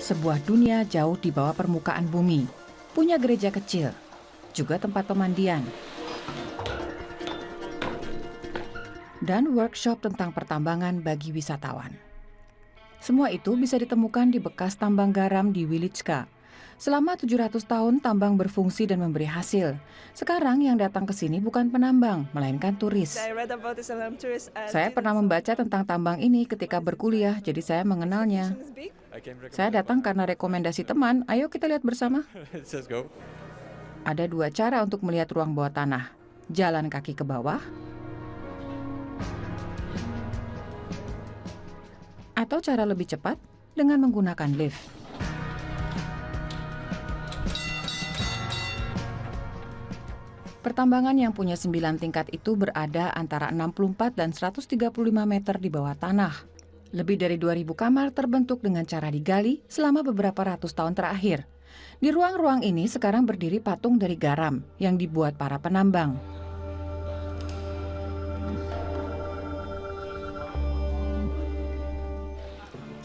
Sebuah dunia jauh di bawah permukaan bumi, punya gereja kecil, juga tempat pemandian, dan workshop tentang pertambangan bagi wisatawan. Semua itu bisa ditemukan di bekas tambang garam di Wilicka. Selama 700 tahun tambang berfungsi dan memberi hasil. Sekarang yang datang ke sini bukan penambang, melainkan turis. Saya pernah membaca tentang tambang ini ketika berkuliah, jadi saya mengenalnya. Saya datang karena rekomendasi teman, ayo kita lihat bersama. Ada dua cara untuk melihat ruang bawah tanah. Jalan kaki ke bawah, atau cara lebih cepat dengan menggunakan lift. Pertambangan yang punya 9 tingkat itu berada antara 64 dan 135 meter di bawah tanah. Lebih dari 2.000 kamar terbentuk dengan cara digali selama beberapa ratus tahun terakhir. Di ruang-ruang ini sekarang berdiri patung dari garam yang dibuat para penambang.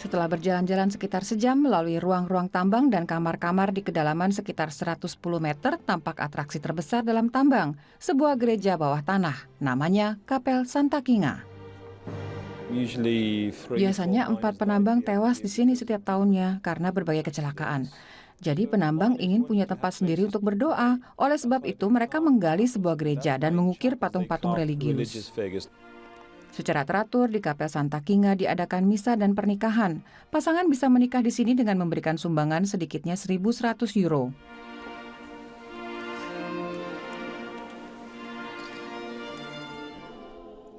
Setelah berjalan-jalan sekitar sejam melalui ruang-ruang tambang dan kamar-kamar di kedalaman sekitar 110 meter, tampak atraksi terbesar dalam tambang, sebuah gereja bawah tanah, namanya Kapel Santa Kinga. Biasanya 4 penambang tewas di sini setiap tahunnya karena berbagai kecelakaan. Jadi penambang ingin punya tempat sendiri untuk berdoa, oleh sebab itu mereka menggali sebuah gereja dan mengukir patung-patung religius. Secara teratur, di Kapel Santa Kinga diadakan misa dan pernikahan. Pasangan bisa menikah di sini dengan memberikan sumbangan sedikitnya 1.100 euro.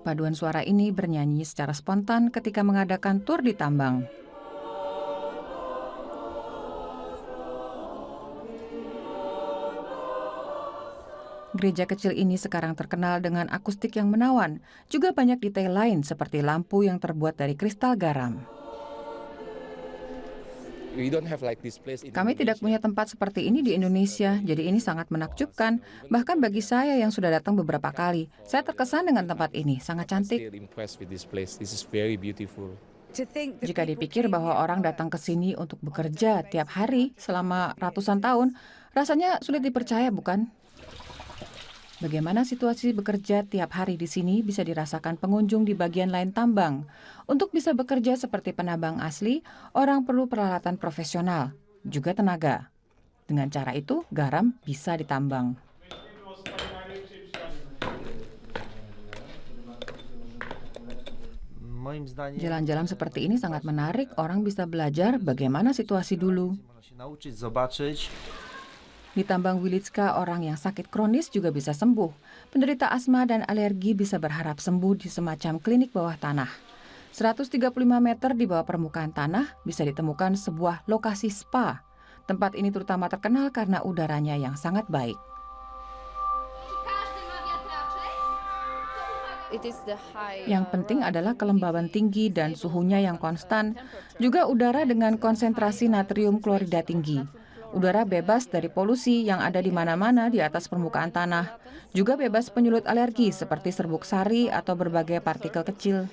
Paduan suara ini bernyanyi secara spontan ketika mengadakan tur di tambang. Gereja kecil ini sekarang terkenal dengan akustik yang menawan, juga banyak detail lain seperti lampu yang terbuat dari kristal garam. Kami tidak punya tempat seperti ini di Indonesia, jadi ini sangat menakjubkan. Bahkan bagi saya yang sudah datang beberapa kali, saya terkesan dengan tempat ini, sangat cantik. Jika dipikir bahwa orang datang ke sini untuk bekerja tiap hari selama ratusan tahun, rasanya sulit dipercaya, bukan? Bagaimana situasi bekerja tiap hari di sini bisa dirasakan pengunjung di bagian lain tambang. Untuk bisa bekerja seperti penambang asli, orang perlu peralatan profesional, juga tenaga. Dengan cara itu, garam bisa ditambang. Jalan-jalan seperti ini sangat menarik, orang bisa belajar bagaimana situasi dulu. Di tambang Wilicka, orang yang sakit kronis juga bisa sembuh. Penderita asma dan alergi bisa berharap sembuh di semacam klinik bawah tanah. 135 meter di bawah permukaan tanah bisa ditemukan sebuah lokasi spa. Tempat ini terutama terkenal karena udaranya yang sangat baik. Yang penting adalah kelembaban tinggi dan suhunya yang konstan, juga udara dengan konsentrasi natrium klorida tinggi. Udara bebas dari polusi yang ada di mana-mana di atas permukaan tanah. Juga bebas penyulut alergi seperti serbuk sari atau berbagai partikel kecil.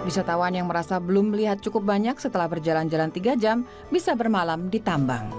Wisatawan yang merasa belum melihat cukup banyak setelah berjalan-jalan 3 jam bisa bermalam di tambang.